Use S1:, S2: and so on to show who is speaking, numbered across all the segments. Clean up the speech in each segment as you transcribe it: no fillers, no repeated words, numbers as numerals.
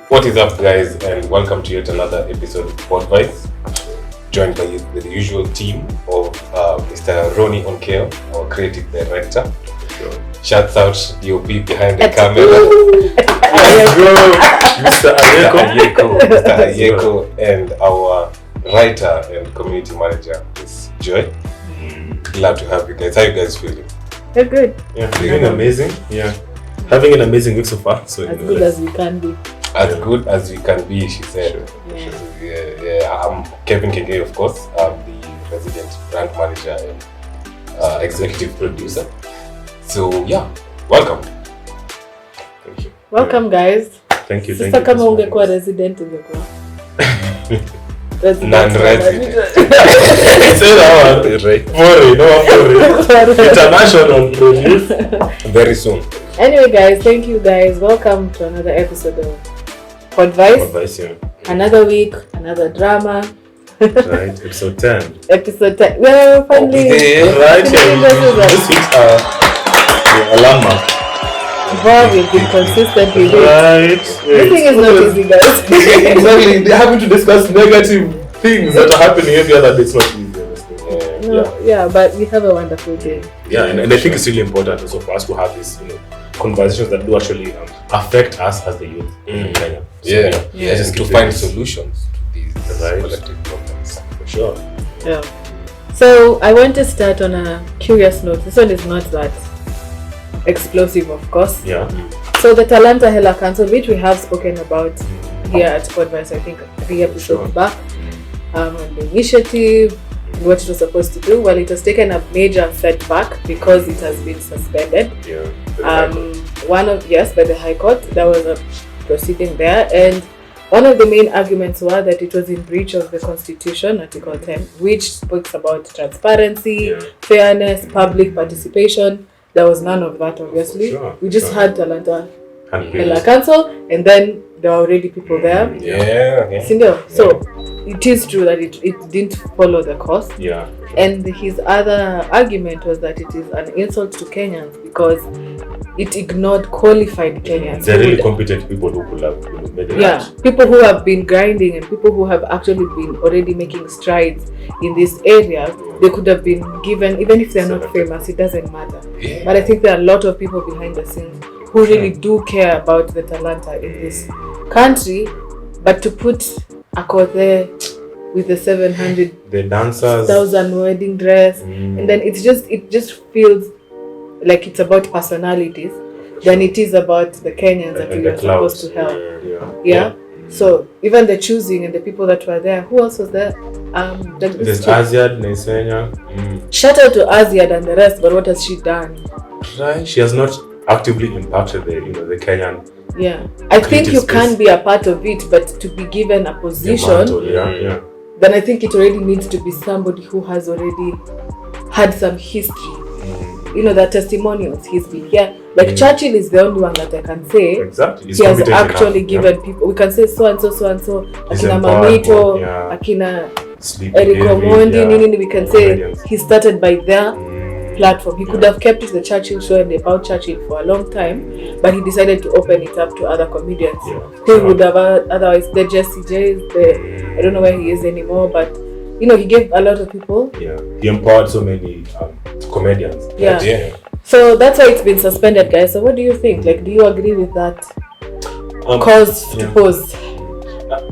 S1: What is up, guys, and welcome to yet another episode of Podvice, joined by the usual team of Mr. Ronnie Onkeo, our creative director. Shouts out DOP behind the camera.
S2: Let's go, Mr.
S1: Ayeko, and our writer and community manager is Joy. Glad to have you guys. How are you guys feeling?
S3: We're good.
S2: Yeah, feeling amazing. Yeah, having an amazing week so far. So
S3: as good as we can be.
S1: As good as we can be, she said. Yeah. I'm Kevin Kenge, of course. I'm the resident brand manager and executive producer. So yeah, welcome.
S2: Thank you.
S3: Welcome, guys.
S2: Thank you.
S3: Sasa kama ungekuwa resident ungekuwa
S1: non-resident.
S2: Say that one. Right. Foreign. International produce.
S1: Very soon.
S3: Anyway, guys, thank you guys. Welcome to another episode of Podvice.
S2: Yeah.
S3: Another week, another drama.
S2: Right, episode 10.
S3: Episode 10. Well, finally.
S2: Right, this week's a landmark.
S3: Wow, we've been consistent with it.
S2: Right.
S3: This thing is not easy, guys.
S2: Exactly. They're having to discuss negative things that are happening every other day. It's not easy.
S3: Yeah, but we have a wonderful day.
S2: Yeah, and I think it's really important also for us to have these, conversations that do actually affect us as the youth in Kenya. So,
S1: just to find solutions to these collective problems.
S2: For sure.
S3: Yeah. So I want to start on a curious note. This one is not that explosive, of course.
S2: Yeah.
S3: So the Talanta Hela Council, which we have spoken about here at Podvice, I think 3 episodes back, on the initiative, what it was supposed to do. Well, it has taken a major setback because it has been suspended.
S2: Yeah.
S3: By the High Court, there was a proceeding there, and one of the main arguments were that it was in breach of the Constitution, Article 10, which speaks about transparency, fairness, public participation. There was none of that, obviously. We just had Talanta Hela Council, and then there were already people there. So it is true that it didn't follow the course.
S2: Yeah.
S3: And his other argument was that it is an insult to Kenyans because it ignored qualified Kenyans.
S2: They're really competent people who could have made it.
S3: Yeah, people who have been grinding and people who have actually been already making strides in this area. They could have been given, even if they're not famous, it doesn't matter. But I think there are a lot of people behind the scenes who really do care about the Talanta in this country. But to put Akothee with the 700
S2: the dancers,
S3: 1,000 wedding dress, and then it just feels like it's about personalities than it is about the Kenyans that we are supposed to help. Yeah. So even the choosing and the people that were there, who else was there?
S2: There's Azziad, Naisenya.
S3: Shout out to Azziad and the rest, but what has she done?
S2: Right. She has not actively impacted the Kenyan.
S3: Yeah, I think you can be a part of it, but to be given a position, then I think it already needs to be somebody who has already had some history. The testimonials he's been here. Like Churchill is the only one that I can say.
S2: Exactly.
S3: He has actually given people. We can say so and so. Akina Mamito, Akina Eric Omondi. We can say he started by their platform. He could have kept it the Churchill show and about Churchill for a long time, but he decided to open it up to other comedians who would have otherwise. The Jesse J's, I don't know where he is anymore, but he gave a lot of people. Yeah,
S2: he empowered so many comedians.
S3: Yeah. So that's why it's been suspended, guys. So what do you think? Like, do you agree with that? Cause to pause.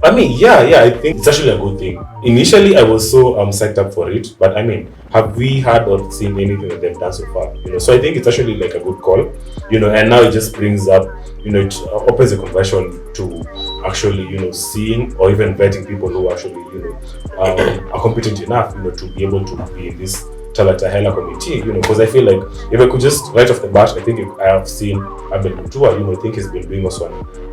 S2: I mean, I think it's actually a good thing. Initially, I was so psyched up for it, but I mean, have we had or seen anything that they've done so far? So I think it's actually like a good call. And now it just brings up, it opens a conversion to actually, seeing or even vetting people who actually, are competent enough, to be able to be in this Talanta Hela committee, because I feel like if I could just right off the bat, I think I have seen Abel Mutua, I think he's been doing also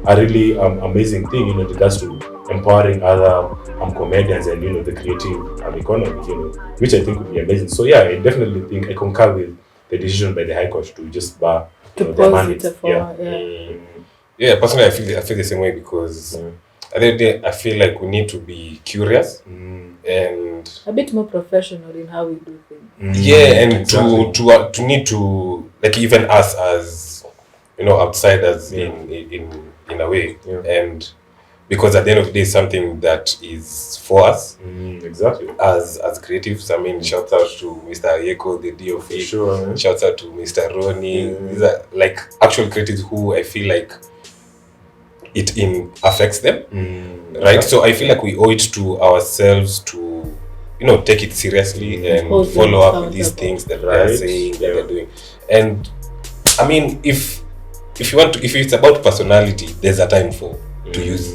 S2: a really amazing thing, in regards to empowering other comedians and, the creative economy, which I think would be amazing. So yeah, I definitely think I concur with the decision by the High Court to just bar
S3: the mandate.
S1: Yeah, personally, I feel the same way because at the end of the day, I feel like we need to be curious and
S3: a bit more professional in how we do things.
S1: And to need to, like, even us as outsiders in a way, and because at the end of the day, it's something that is for us
S2: Exactly.
S1: as creatives. I mean, shouts out to Mr. Ayeko, the D of it.
S2: Sure. Man.
S1: Shouts out to Mr. Ronnie.
S2: Yeah.
S1: These are like actual creatives who I feel like it affects them, right? So I feel like we owe it to ourselves to, take it seriously and
S3: Hold them
S1: follow up with these
S3: accountable.
S1: things that they're saying, that they're doing. And I mean, if you want to, if it's about personality, there's a time to use,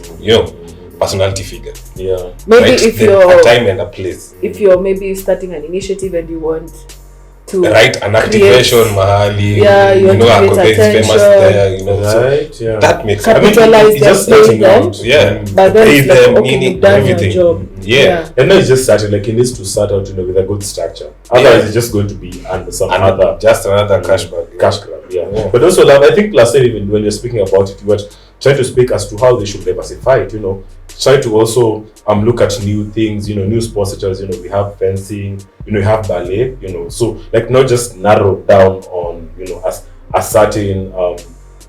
S1: personality figure.
S2: Yeah.
S3: Maybe
S1: right?
S3: if
S1: There's
S3: you're
S1: a time and a place.
S3: if you're maybe starting an initiative and you want to
S1: Right, an activation mahali,
S3: Yeah, you want to
S1: Akothee
S3: create
S1: is famous
S3: attention.
S1: there, so
S2: Right. Yeah.
S1: that makes sense.
S3: Capitalize
S2: it's
S3: them,
S2: just
S3: pay
S2: starting
S3: them.
S2: out.
S1: Yeah,
S3: But then
S1: pay
S3: it's like,
S1: them,
S3: okay,
S1: meaning
S3: you've done
S1: everything.
S3: your job.
S1: Yeah.
S2: And now it's just starting, like it needs to start out, with a good structure. Otherwise, it's just going to be under some other
S1: Just another cash bag.
S2: cash grab. Yeah.
S1: Yeah.
S2: But also, love, I think last time even when you're speaking about it, you were trying to speak as to how they should diversify it. Try to also look at new things. New sports such as we have fencing. We have ballet. So like not just narrow down on a certain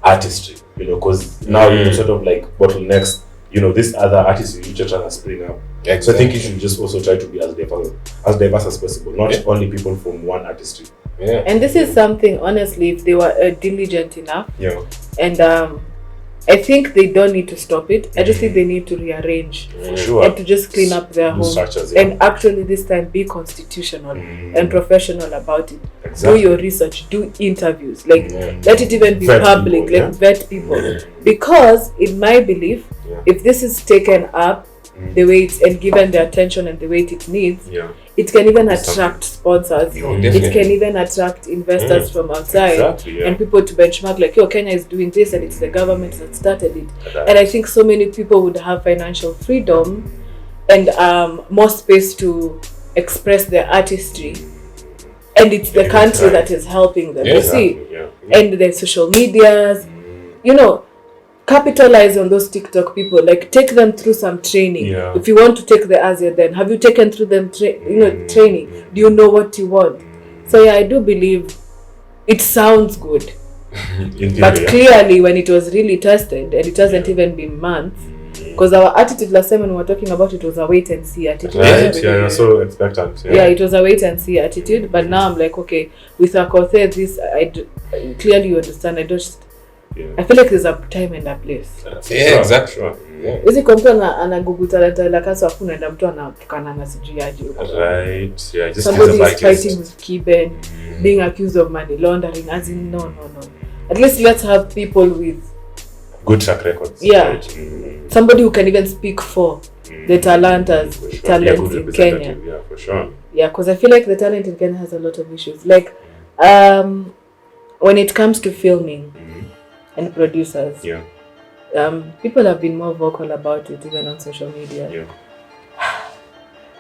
S2: artistry. Because now sort of like bottlenecks. This other artistry which are trying to spring up.
S1: Exactly.
S2: So I think you should just also try to be as diverse as possible, not only people from one artistry.
S1: Yeah.
S3: And this is something, honestly, if they were diligent enough,
S2: Yeah.
S3: and I think they don't need to stop it. I just think they need to rearrange
S2: For sure.
S3: and to just clean up their
S2: New
S3: home.
S2: structures, yeah.
S3: And actually this time be constitutional and professional about it.
S2: Exactly.
S3: Do your research, do interviews, like
S2: Yeah.
S3: let it even be
S2: Vet
S3: public,
S2: people,
S3: like vet people. Because in my belief,
S2: Yeah.
S3: if this is taken up the way it's and given the attention and the weight it needs,
S2: Yeah.
S3: it can even attract sponsors.
S1: Oh,
S3: It
S1: definitely.
S3: can even attract investors from outside
S2: Exactly, yeah.
S3: and people to benchmark like, Kenya is doing this and it's the government that started it.
S2: Right.
S3: And I think so many people would have financial freedom and more space to express their artistry. And it's the
S2: Yeah,
S3: country
S2: right.
S3: that is helping them.
S1: Yeah,
S3: You see?
S2: Yeah.
S3: And the social medias, capitalize on those TikTok people. Like take them through some training.
S2: Yeah.
S3: If you want to take the Azziad, then have you taken through them training? Do you know what you want? So yeah, I do believe it sounds good,
S2: In theory,
S3: but
S2: yeah.
S3: clearly when it was really tested, and it hasn't even been months, because our attitude last time when we were talking about it was a wait and see attitude.
S2: Right, yeah, you're so expectant.
S3: Yeah, it was a wait and see attitude. But now I'm like, okay, with Akothee, this clearly you understand. I feel like there's a time and a place.
S1: Yeah, exactly.
S2: Sure.
S1: Yeah.
S3: Hizi kwa mtu anagugu Talanta Hela kasa afu unaenda mtu anatukana na sijui aje huko.
S2: Right, yeah, just
S3: Somebody
S2: as a
S3: is fighting with Kiben, being accused of money laundering, as in no. At least let's have people with
S2: good track records.
S3: Yeah.
S2: Right.
S3: somebody who can even speak for the Talanta's
S2: For sure.
S3: talent
S2: good
S3: in Kenya.
S2: representative, Yeah, for sure.
S3: Yeah, because I feel like the talent in Kenya has a lot of issues. Like, when it comes to filming and producers,
S2: Yeah.
S3: people have been more vocal about it even on social media.
S2: Yeah.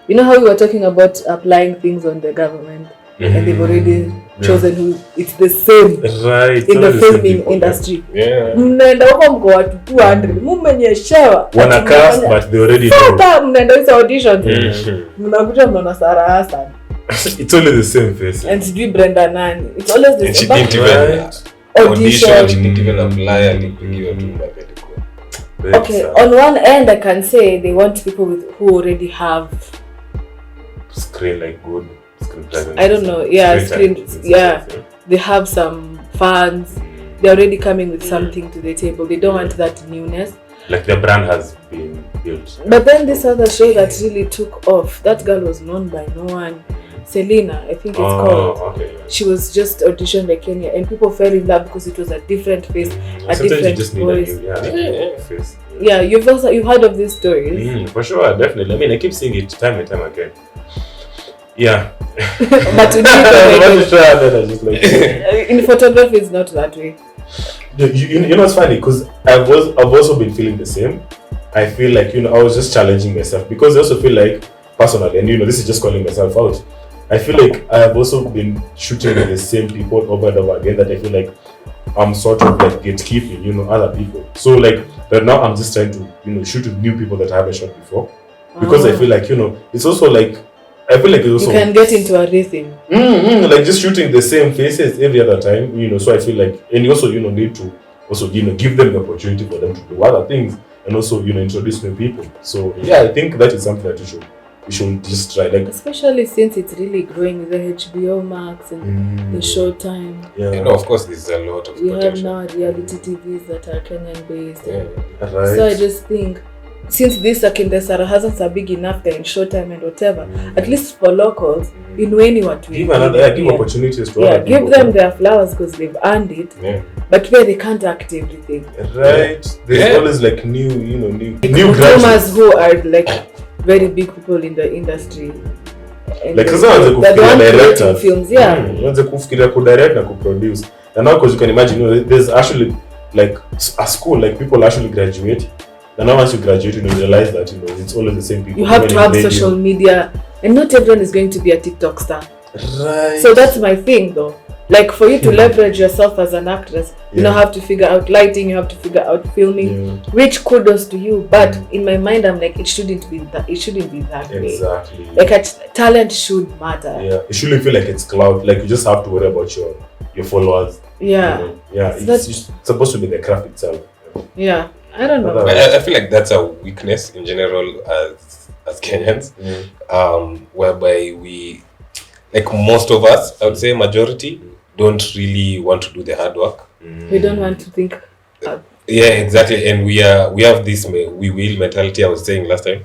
S3: You know how we were talking about applying things on the government, and they've already chosen who it's the same
S2: Right.
S3: in
S2: all
S3: the
S2: same
S3: filming
S2: people,
S3: industry.
S1: Yeah.
S3: Mnaenda huko mko watu 200, mumenyeshewa.
S2: Wanna
S3: Ati
S2: cast,
S3: mnafanya-
S2: but they already know.
S3: Sasa mnaenda hizo auditions. Mnakuja mnaona Sarah Hassan
S2: It's only the same face.
S3: and sijui Brenda nani. It's always the
S1: And she
S3: same.
S1: didn't
S3: But
S1: even audition, she didn't even apply, alipigiwa tu mapeleko.
S2: Very
S3: okay,
S2: sad.
S3: on one end I can say they want people who already have,
S2: Screen like good screen presence.
S3: I don't know, yeah,
S2: Screen
S3: screen,
S2: time.
S3: yeah, they have some fans, they're already coming with something to the table, they don't want that newness.
S2: Like the brand has been built.
S3: But then this other show that really took off, that girl was known by no one, Selena, I think it's called.
S2: Okay.
S3: She was just auditioned by Kenya and people fell in love because it was a different face, a
S2: Sometimes you
S3: different
S2: just need
S3: voice.
S2: a new face.
S3: Yeah, you've heard of these stories.
S2: For sure, definitely. I mean, I keep seeing it time and time again. Yeah.
S3: But to
S2: I want to try, and then I just like.
S3: in photography it's not that way.
S2: You know what's funny? Because I've also been feeling the same. I feel like I was just challenging myself because I also feel like personally, and this is just calling myself out. I feel like I have also been shooting with the same people over and over again that I feel like I'm sort of like gatekeeping, other people. So like, but now I'm just trying to, shoot with new people that I haven't shot before. Because I feel like, it's also like, I feel like it's also...
S3: You can get into a rhythm.
S2: like just shooting the same faces every other time, so I feel like, and you also, need to also, give them the opportunity for them to do other things. and also introduce new people. So yeah, I think that is something that we should just try, like
S3: especially since it's really growing with the HBO Max and the Showtime.
S2: yeah.
S1: Of course, there's a lot of
S3: We have
S1: potential.
S3: now reality TVs that are Kenyan based.
S1: Yeah.
S2: Right.
S3: So I just think, since this Akindesara hasn't a big enough there in Showtime and whatever, at least for locals, inueni watu
S2: give opportunities to other
S3: give
S2: people.
S3: them their flowers because they've earned it.
S1: Yeah.
S3: But where they can't act everything.
S2: Right. There's always like new
S3: Performers
S2: graduates.
S3: who are like very big people in the industry. And
S2: Like
S3: they're
S2: sasa wanze
S3: the
S2: kufikiria
S3: one creating
S2: directors.
S3: films, yeah.
S2: Wanze kufikiria kudirect na kuproduce. And now because you can imagine, there's actually like a school, like people actually graduate. And now once you graduate, you realize that it's always the same people.
S3: You have to have
S2: Radio.
S3: social media, and not everyone is going to be a TikTok star.
S2: Right.
S3: So that's my thing, though. Like for you to leverage yourself as an actress, you now have to figure out lighting, you have to figure out filming. Which kudos to you, but in my mind, I'm like, it shouldn't be that way.
S2: Exactly.
S3: Like talent should matter.
S2: Yeah. It shouldn't feel like it's cloud. Like you just have to worry about your followers.
S3: Yeah.
S2: Yeah. It's supposed to be the craft itself.
S3: Yeah. I don't know.
S1: I feel like that's a weakness in general as Kenyans, whereby we, like most of us, I would say majority, don't really want to do the hard work.
S3: We don't want to think.
S1: Yeah, exactly. And we have this we will mentality I was saying last time,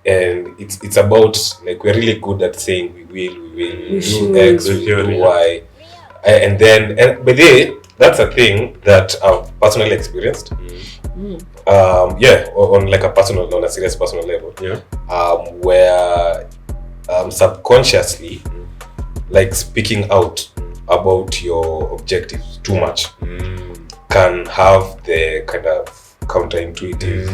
S1: and it's about like we're really good at saying we will do X, we will do Y, and but that's a thing that I've personally experienced. On like on a serious personal level. Where subconsciously, like speaking out about your objectives too much can have the kind of counterintuitive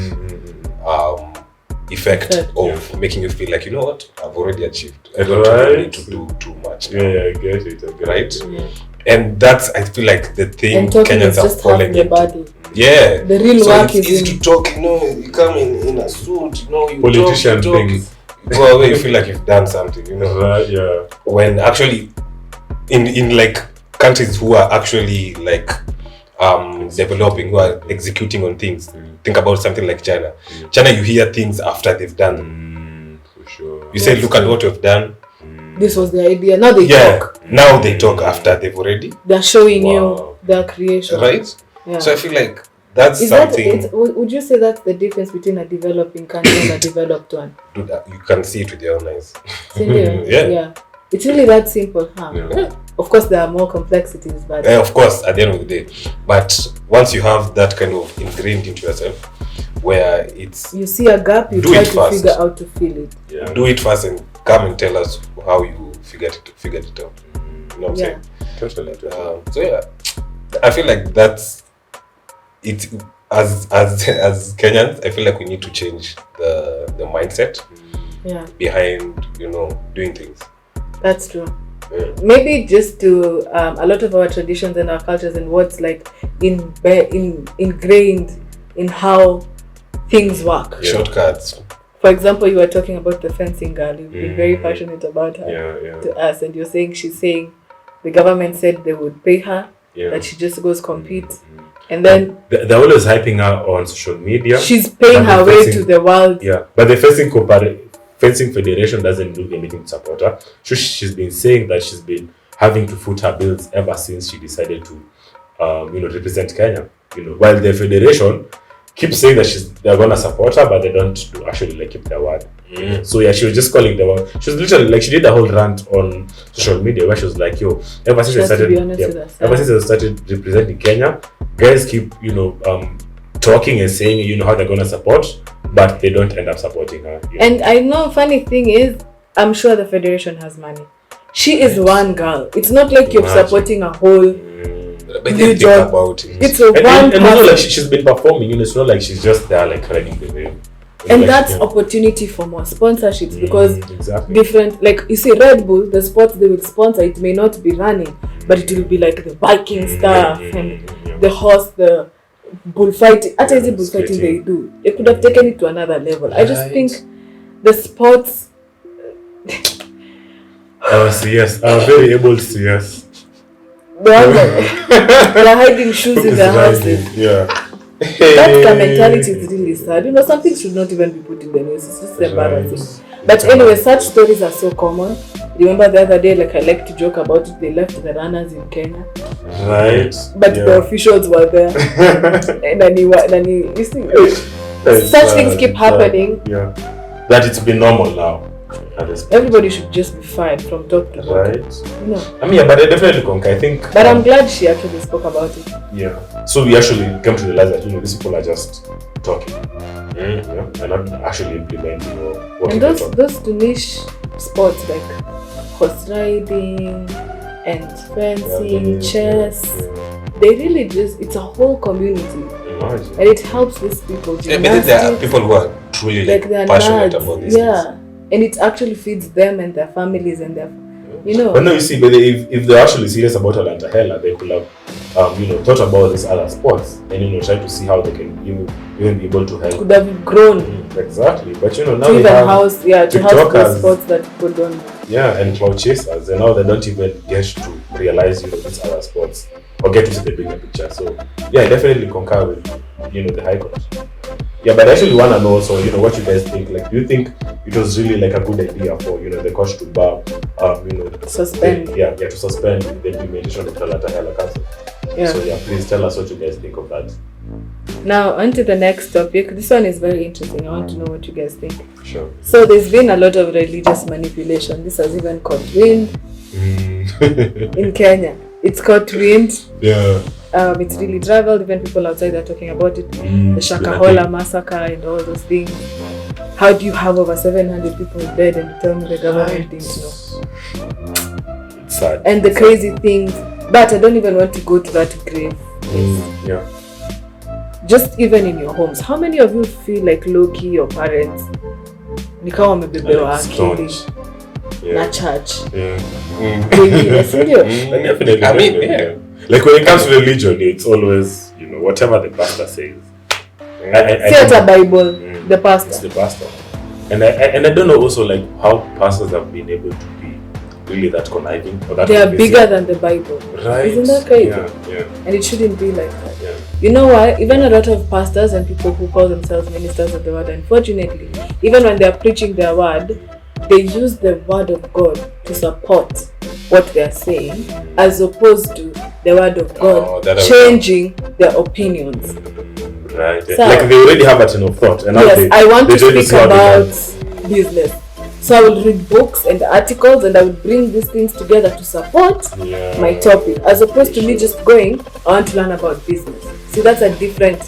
S1: effect of making you feel like, you know what, I've already achieved. I don't really need to do too much now.
S2: Yeah, I get it.
S1: Right?
S3: Yeah.
S1: And that's, I feel like, the thing
S3: And talking
S1: Kenyans
S3: is
S1: are
S3: just half
S1: falling
S3: the
S1: into.
S3: body.
S1: Yeah.
S3: The real
S1: So
S3: work
S1: it's
S3: is
S1: easy
S3: in
S1: to talk, you come in a suit, you
S2: Politician
S1: talk.
S2: things.
S1: You go away, you feel like you've done something,
S2: Right, yeah.
S1: When actually, in like countries who are actually like developing, who are executing on things, think about something like China. China, you hear things after they've done.
S2: For sure.
S1: You say, look at what you've done.
S3: this was the idea. Now they talk.
S1: Now they talk after they've already.
S3: They're showing
S2: Wow.
S3: you their creation.
S1: Right?
S3: Yeah.
S1: So I feel like that's
S3: Is
S1: something.
S3: would you say that's the difference between a developing country and a developed one?
S1: Dude, you can see it with your own eyes.
S3: Yeah. It's really that simple, huh?
S2: Yeah.
S3: Of course, there are more complexities, but
S1: Of course, at the end of the day. But once you have that kind of ingrained into yourself, where it's
S3: you see a gap, you
S1: Do
S3: try
S1: it
S3: to
S1: fast.
S3: figure out to fill it.
S2: Yeah.
S1: do it first and come and tell us how you figured it out. You know what I'm saying?
S2: Totally.
S1: So yeah, I feel like that's it. As Kenyans, I feel like we need to change the mindset
S3: Yeah,
S1: behind doing things.
S3: that's true.
S1: Yeah.
S3: Maybe just to a lot of our traditions and our cultures and what's like ingrained in how things work.
S1: Shortcuts.
S3: For example, you were talking about the fencing girl. You've been very passionate about her
S2: Yeah.
S3: to us, and she's saying the government said they would pay her,
S2: Yeah.
S3: that she just goes compete, and then
S2: They're always hyping her on social media.
S3: she's paying
S2: But
S3: her
S2: the
S3: way
S2: fencing-
S3: to the world.
S2: Yeah, but the fencing federation doesn't do anything to support her. So she's been saying that she's been having to foot her bills ever since she decided to, represent Kenya. While the federation keeps saying that they're gonna support her, but they don't actually keep their word. So yeah, she was just calling the word. She was literally she did a whole rant on social media where she was like, "Yo, ever since
S3: She
S2: I
S3: has to
S2: started,
S3: be honest with us,
S2: ever since I started representing Kenya, guys keep talking and saying how they're gonna support, but they don't end up supporting her."
S3: And I know, funny thing is, I'm sure the federation has money. She is one girl. It's not like you're
S2: Imagine.
S3: supporting a whole.
S1: But
S3: New
S1: then think
S3: job.
S1: about it.
S3: It's a
S2: And
S3: one
S2: also
S3: person.
S2: she's been performing. It's not like she's just there riding the wave.
S3: And that's opportunity for more sponsorships because
S2: exactly.
S3: different, like you see, Red Bull, the sports they will sponsor, it may not be running, but it will be like the biking stuff and the horse, the bullfighting. At the bullfighting they do, they could have taken it to another level. I just think the sports.
S2: Yes, I'm very able to see yes.
S3: They're hiding shoes in their houses.
S2: Yeah.
S3: That kind of mentality is really sad. You know, something should not even be put in the news. It's just embarrassing. But anyway, such stories are so common. Remember the other day, like I like to joke about it, they left the runners in Kenya.
S2: Right.
S3: But the officials were there. and then you see, such things keep happening.
S2: Yeah. That it's been normal now.
S3: Everybody should just be fired from top to bottom.
S2: Right.
S3: No.
S2: I mean, yeah, but I definitely concur. I think.
S3: But I'm glad she actually spoke about it.
S2: Yeah. So we actually came to realize that these people are just talking. Yeah. They're not actually implementing or working.
S3: And those niche sports like horse riding and fencing, chess, they really it's a whole community.
S2: Imagine.
S3: And it helps these people.
S1: Yeah, but there are people who are truly passionate about these things.
S3: And it actually feeds them and their families and their,
S2: But no, you see, but if they're actually serious about Talanta Hela, they could have, thought about these other sports and try to see how they can even be able to help.
S3: Could have grown.
S2: Exactly, but now
S3: to
S2: we
S3: even
S2: have
S3: house those sports that people don't.
S2: Yeah, and cloud chasers, and now they don't even get to realize these other sports or get to see the bigger picture. So yeah, I definitely concur with the High Court. Yeah, but I actually want to know also, what you guys think. Like, do you think it was really like a good idea for the court to bar,
S3: suspend?
S2: To suspend the implementation of the Talanta Hela Council?
S3: Yeah.
S2: So yeah, please tell us what you guys think of that.
S3: Now, on to the next topic. This one is very interesting. I want to know what you guys think.
S2: Sure.
S3: So there's been a lot of religious manipulation. This has even caught wind in Kenya. It's caught wind.
S2: Yeah.
S3: It's really traveled. Even people outside are talking about it. The Shakahola Massacre and all those things. How do you have over 700 people dead and you tell me the government didn't know?
S2: It's sad.
S3: And the crazy things. But I don't even want to go to that grave.
S2: Yeah.
S3: Just even in your homes, how many of you feel like low-key your parents ni kama wamebebewa akili na church? Really,
S2: Definitely.
S1: I mean,
S2: like when it comes to religion, it's always whatever the pastor says.
S3: It's a Bible, the pastor.
S2: It's the pastor, and I don't know also like how pastors have been able to be really that conniving or that.
S3: They are bigger than the Bible.
S2: Right?
S3: Isn't that crazy?
S2: Yeah.
S3: And it shouldn't be like that.
S2: Yeah.
S3: You know why? Even a lot of pastors and people who call themselves ministers of the word, unfortunately, even when they are preaching their word, they use the word of God to support what they are saying, as opposed to the word of God changing their opinions.
S2: Right. So, like they already have a train of thought. And
S3: yes, I want to speak about business. So I will read books and articles and I will bring these things together to support my topic, as opposed to me just going, I want to learn about business. See, that's a different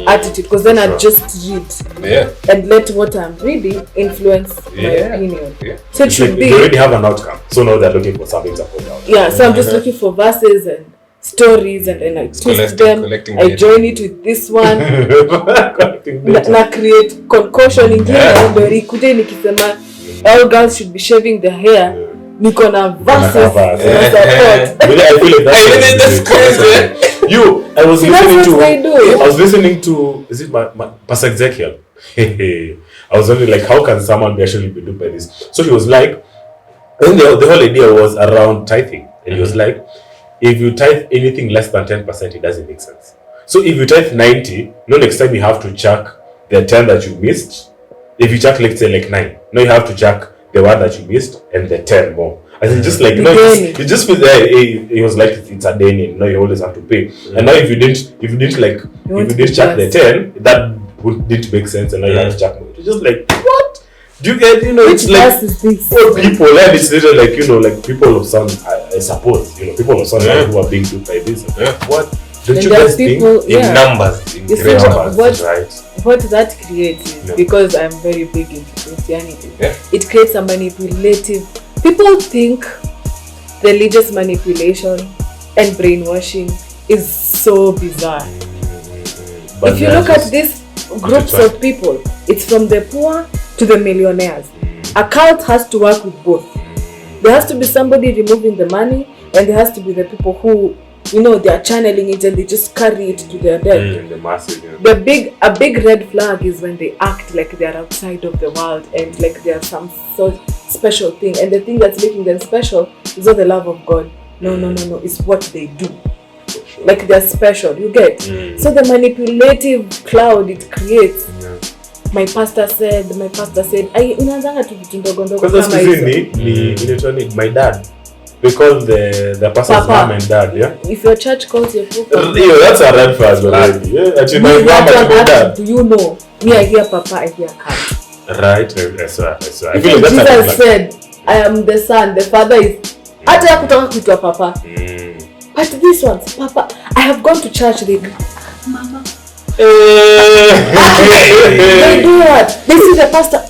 S3: attitude, because then I just read and let what I'm reading influence my opinion. Yeah. So it should be.
S2: They already have an outcome, so now they're looking for something to support the outcome.
S3: Yeah, so I'm just looking for verses and stories and I twist them, I join it with this one na create concoction ingine ndio ikuje nikisema all girls should be shaving their hair. Niko na verses support.
S2: I feel like that's crazy. I was listening to is it my Pastor Ezekiel? I was wondering like how can someone actually be duped by this? So he was like, then the whole idea was around tithing, and he was like, if you tithe anything less than 10%, it doesn't make sense. So if you tithe 90, next time you have to check the 10 that you missed. If you check, let's say like 9, now you have to check the one that you missed and the 10 more. I think just like you just feel there. It was like it's a day. No, you always have to pay. And now if you didn't check the 10, that didn't make sense. And now you have to check more. It's just like what? Do you get? It's like poor people, and it's literally like like people of some I suppose people of some who are being duped by this. What? Don't you guys think
S1: in numbers?
S3: What that creates is because I'm very big into Christianity. It creates a manipulative. People think religious manipulation and brainwashing is so bizarre. But if you look at these groups of people, it's from the poor to the millionaires. A cult has to work with both. There has to be somebody removing the money, and there has to be the people who they are channeling it and they just carry it to their death.
S2: The masses,
S3: a big red flag is when they act like they are outside of the world and like they are some sort special thing. And the thing that's making them special is not the love of God. No. It's what they do. like they're special, you get. So the manipulative cloud it creates. My pastor said inaanzanga tu vitu ndogo ndogo
S2: kama hizo.
S3: Ni
S2: my dad. We call the person's mom and dad, yeah?
S3: If your church calls your papa,
S2: that's a red flag already. Yeah, actually, my mom and my dad.
S3: Do you know? Me, I hear papa, I hear cat.
S2: Right, that's right. I
S3: feel Jesus said, I am the son, the father is. Hata kutoka kuitwa papa. But this one, papa, I have gone to church, they go, mama. They do what? They see the pastor.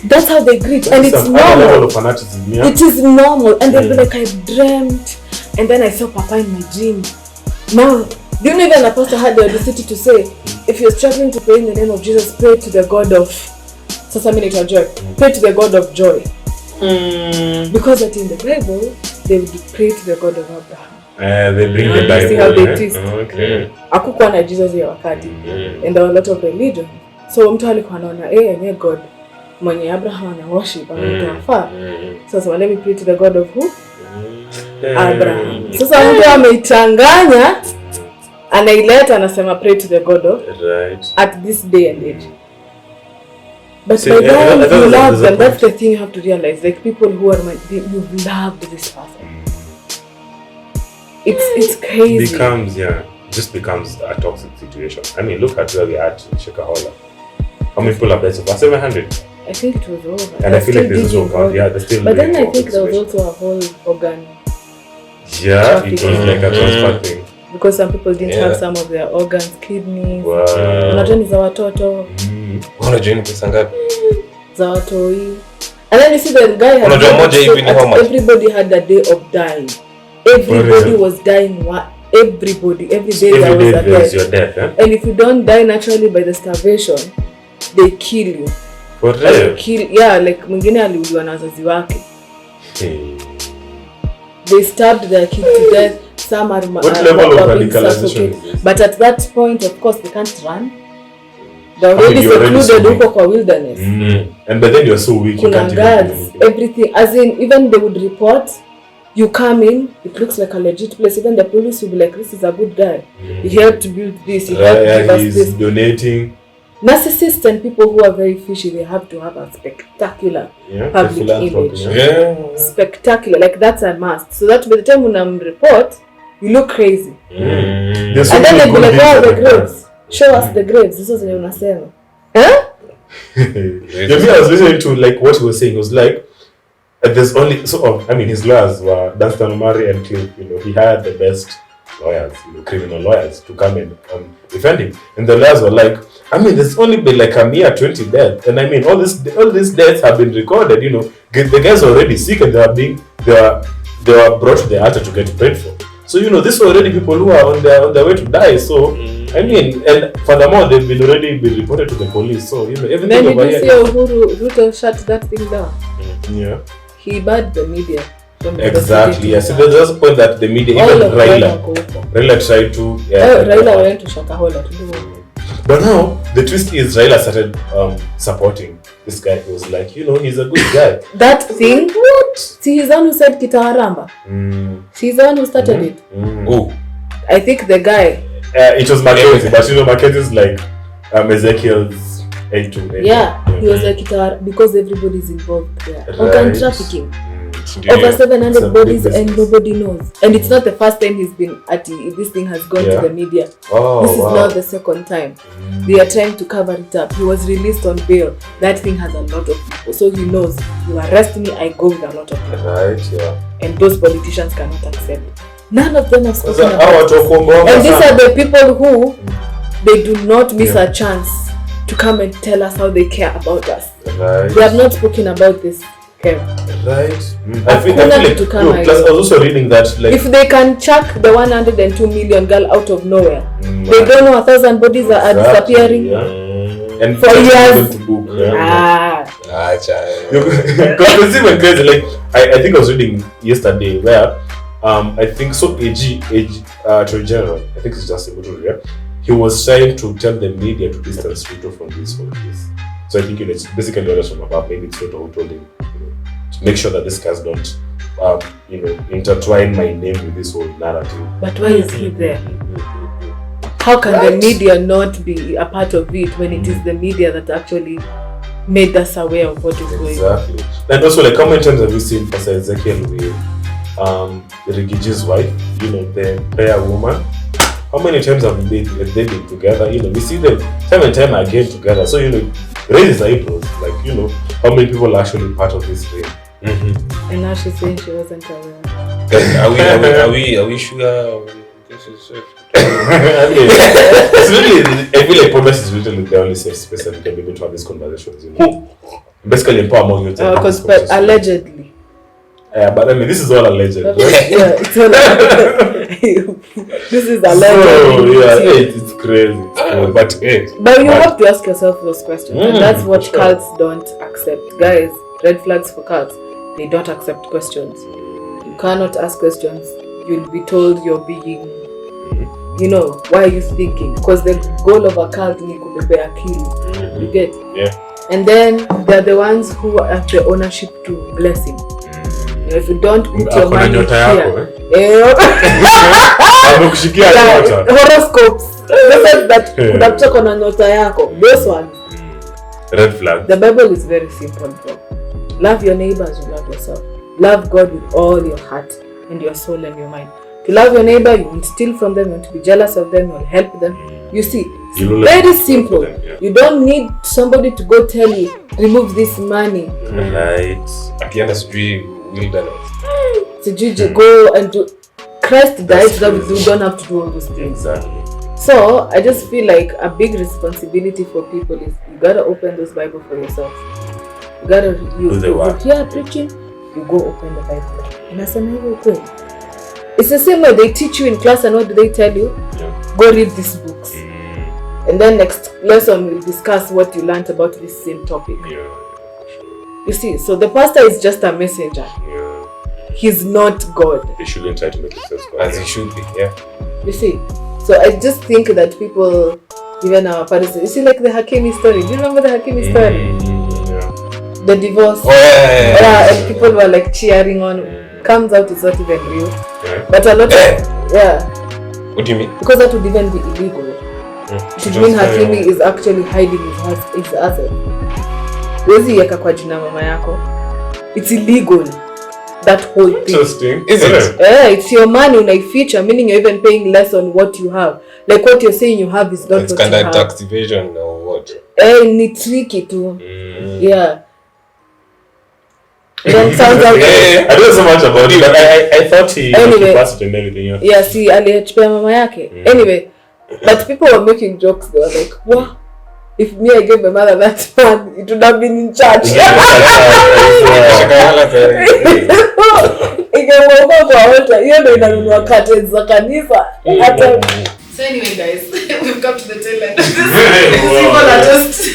S3: That's how they greet, and it's normal. It is normal, and they'll be like, I dreamt, and then I saw Papa in my dream. Now, do you know even Apostle had the audacity to say, if you're struggling to pray in the name of Jesus, pray to the God of joy. Pray to the God of joy. Because that in the Bible, they would pray to the God of Abraham.
S2: They bring the Bible.
S3: See how they twist.
S2: Okay.
S3: Hakukuwa na Jesus ya wakati, and there were a lot of religion. So mtu alikuwa anaona, yenye God mwenye Abraham ana worship anatafaa. So let me pray to the God of who? Abraham. Sasa mtu ameichanganya, anaileta anasema pray to the God of at this day and age. But by then you love them. That's the thing you have to realize. Like people who are you've loved this person. It's crazy.
S2: Just becomes a toxic situation. I mean, look at where we are at in Shakahola. How many people have died so far? 700.
S3: I think it was over.
S2: And I feel like there's also count. Yeah, there's still.
S3: But then I think there was also a whole organ.
S2: Yeah, it was like a transfer thing.
S3: Because some people didn't have some of their organs, kidneys.
S2: Wow.
S3: Unajua ni za watoto.
S1: Unajua ni pesa ngapi?
S3: Za watoi. And then you see the guy had everybody had a day of dying. Everybody was dying. Everybody, every day there was a death. And if you don't die naturally by the starvation, they kill you.
S2: For real?
S3: Like mwingine aliuliwa na wazazi wake. They stabbed their kid to death. Some are
S2: what level of radicalization is this?
S3: But at that point, of course, they can't run. They're already secluded huko kwa wilderness.
S2: And but then you're so weak, you can't even do anything.
S3: Everything. As in, even they would report, you come in, it looks like a legit place. Even the police will be like, this is a good guy. He helped to build this. He helped give us this.
S2: He's donating.
S3: Narcissists and people who are very fishy, they have to have a spectacular public image. Spectacular, like that's a must. So that by the time when report, you look crazy. And then they be like, oh, the graves. Show us the graves. This was what you saying. Huh?
S2: I was listening to like what he was saying. It was like there's only his lawyers were Dunstan Omari and Cliff. He hired the best lawyers, criminal lawyers, to come and defend him. And the lawyers were like, there's only been like a mere 20 deaths, and all these deaths have been recorded. The guys are already sick and they were brought to the altar to get prayed for. So these are already people who are on their way to die. So and furthermore, they've already been reported to the police. So everything.
S3: Then did you see Uhuru Ruto shut that thing down?
S2: Yeah.
S3: He barred the media.
S2: Exactly. Yes. So there's a point that the media, even Raila tried to.
S3: Raila went to Shakahola to do it.
S2: But now the twist is Raila started supporting this guy. He was like, he's a good guy.
S3: That thing? What? See, he's the one who said Kitaharamba. He's the one who started it.
S2: Oh.
S3: I think the guy.
S2: It was Mackenzie, but Mackenzie's like Ezekiel's 8
S3: Yeah, he was like Kitahar because everybody's involved there. Organ trafficking. Over 700 bodies and nobody knows. And it's not the first time he's been at it. This thing has gone to the media. This is not the second time. They are trying to cover it up. He was released on bail. That thing has a lot of people. So he knows, you arrest me, I go with a lot of people.
S2: Right, yeah.
S3: And those politicians cannot accept. None of them have spoken about it. And these are the people who, they do not miss a chance to come and tell us how they care about us.
S2: Right.
S3: They have not spoken about this. Right.
S2: I feel like, plus I was also reading that like
S3: if they can chuck the 102 million girl out of nowhere, they don't know 1,000 bodies are disappearing.
S2: Yeah. And
S3: for years.
S2: Conclusive crazy. Like I think I was reading yesterday where I think so Attorney General, I think it's just a he was trying to tell the media to distance Ruto from this whole case. So I think it's basically orders from above. Maybe it's Ruto who told him, to make sure that these guys don't intertwine my name with this whole narrative.
S3: But why is he there? How can the media not be a part of it when it is the media that actually made us aware of what is going on?
S2: Exactly. And also, like, how many times have you seen Pastor Ezekiel with Rigiji's wife, the prayer woman? How many times have they been together? We see them time and time again together. So, raises eyebrows. Like, how many people are actually part of this thing?
S3: And now she's saying she wasn't aware.
S1: Guys, are we sure this is safe?
S2: It's really, I feel like podcast is really the only safe space that we can be able to have these conversations. Basically, empower more youth.
S3: Because allegedly.
S2: But I mean, this is all alleged, right?
S3: Yeah, it's all this is alleged.
S2: So, it's crazy.
S3: But you have to ask yourself those questions. And that's what cults don't accept. Guys, red flags for cults. They don't accept questions. You cannot ask questions. You'll be told you're being, why are you thinking? Because the goal of a cult is to be akili. You get?
S2: Yeah.
S3: And then they're the ones who have the ownership to blessing. If you don't put your money here, horoscopes, that unacheka na nyota yako, those ones.
S2: Red flag.
S3: The Bible is very simple, bro. Love your neighbor as you love yourself. Love God with all your heart and your soul and your mind. To love your neighbor, you won't steal from them, you won't be jealous of them, you will help them. You see, it's very simple.
S2: Them, yeah.
S3: You don't need somebody to go tell you, remove this money.
S2: Right.
S1: At the end of the day, wilderness.
S3: So you go and do. Christ died so that we don't have to do all those things.
S2: Exactly.
S3: So I just feel like a big responsibility for people is you gotta open those Bible for yourself. You gotta you hear preaching, you go open the Bible. And I said, it's the same way they teach you in class, and what do they tell you?
S2: Yeah.
S3: Go read these books. And then next lesson we'll discuss what you learned about this same topic.
S2: Yeah.
S3: You see, so the pastor is just a messenger.
S2: Yeah.
S3: He's not God.
S2: They shouldn't try to make it successful.
S1: As he should be, yeah.
S3: You see, so I just think that people, even our parents, you see, like the Hakimi story. Do you remember the Hakimi story?
S2: Yeah.
S3: The divorce.
S1: Oh, yeah.
S3: And people were like cheering on. Comes out, it's not even real.
S2: Yeah.
S3: But a lot of
S1: What do you mean?
S3: because that would even be illegal. It should mean Hakimi is actually hiding his asset. Wezi yeka kwa jina mama yako. It's illegal. That whole thing.
S2: Interesting.
S1: Is it?
S3: It's your money unaificha, meaning you're even paying less on what you have. Like what you're saying you have is not
S1: It's
S3: what
S1: kind
S3: you
S1: of
S3: have.
S1: tax evasion or what?
S3: Ni tricky too. Yeah. Then sounds like
S2: I don't know so much about it, but I thought he passed it and everything.
S3: Yeah, see, aliyechukua mama yake. Anyway, but people were making jokes. They were like, "What? If me, I gave my mother that man, it would have been in church."
S1: Shakahola
S3: Ingemwomba kwa wote. Hiyo ndio inanunua curtains za kanisa. So anyway, guys, we've come to the tail end. People are just.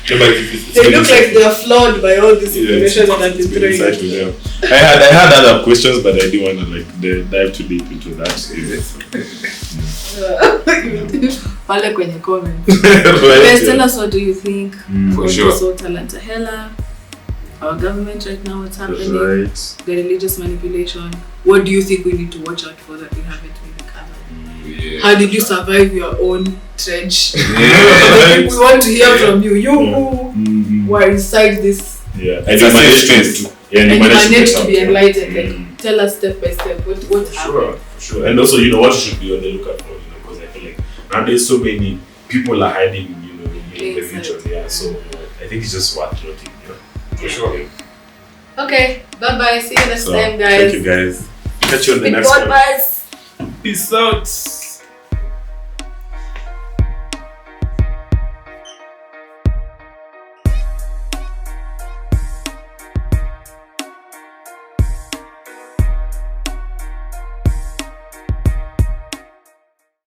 S3: They look like they are flawed by all this information that I've been throwing.
S2: I had other questions, but I didn't want to dive too deep into that.
S3: Pale kwenye comments. Guys, tell us, what do you think?
S1: For sure.
S3: So Talanta Hela, our government right now, what's happening?
S2: Right.
S3: The religious manipulation. What do you think we need to watch out for that we haven't really covered?
S1: Yeah.
S3: How did you survive your own trench?
S2: Yeah.
S3: We want to hear from you. You who were inside this.
S2: Yeah.
S1: It's a safe space.
S3: And you managed to be enlightened. Like, tell us step by step what happened.
S2: Sure. And also, what you should be on the lookout for, because I feel like nowadays so many people are hiding, in the region. Yeah. So I think it's just worth noting,
S1: For sure.
S3: Okay. Bye-bye. See you next time, guys.
S2: Thank you, guys. Catch you on the next one.
S3: Bye.
S2: Peace out.